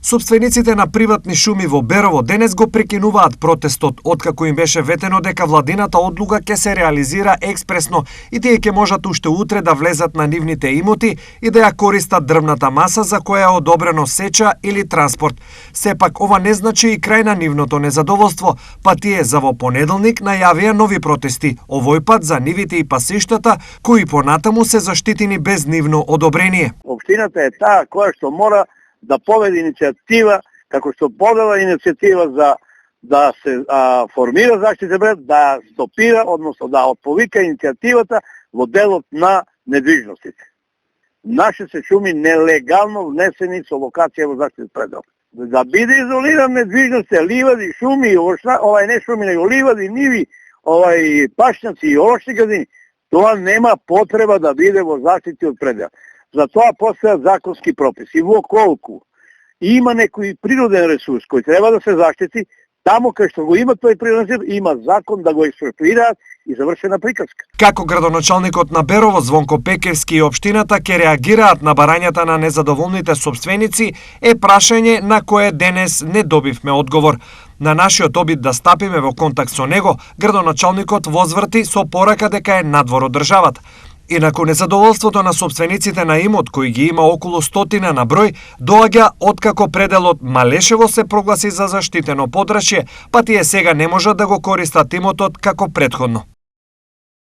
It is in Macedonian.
Собствениците на приватни шуми во Берово денес го прекинуваат протестот откако им беше ветено дека владината одлука ќе се реализира експресно и тие ќе можат уште утре да влезат на нивните имоти и да ја користат дрвната маса за која е одобрено сеча или транспорт. Сепак ова не значи и крај на нивното незадоволство, па тие за во понеделник најавија нови протести, овој пат за нивите и пасиштата кои понатаму се заштитени без нивно одобрение. Општината е таа која што мора да поведе иницијатива, како што повела иницијатива за да се формира заштитен бред, да стопира, односно да отповика иницијативата во делот на недвижностите. Наши се шуми нелегално внесени со локација во заштитен предел. Да биде изолиран недвижностите, ливади, шуми, не шуми, него ливади, ниви, пашњаци и овошни градини, тоа нема потреба да биде во заштитен предел. Затоа постојат законски прописи. Во колку има некој природен ресурс кој треба да се заштити, таму кај што го има тој природен ресурс, има закон да го експроприираат и завршена приказка. Како градоначалникот на Берово Звонко Пекевски и општината ќе реагираат на барањата на незадоволните сопственици е прашање на кое денес не добивме одговор. На нашиот обид да стапиме во контакт со него, градоначалникот возврти со порака дека е надвор од државата. Инаку незадоволството на сопствениците на имот, кој ги има околу 100 на број, доаѓа откако пределот Малешево се прогласи за заштитено подрачје, па тие сега не можат да го користат имотот како претходно.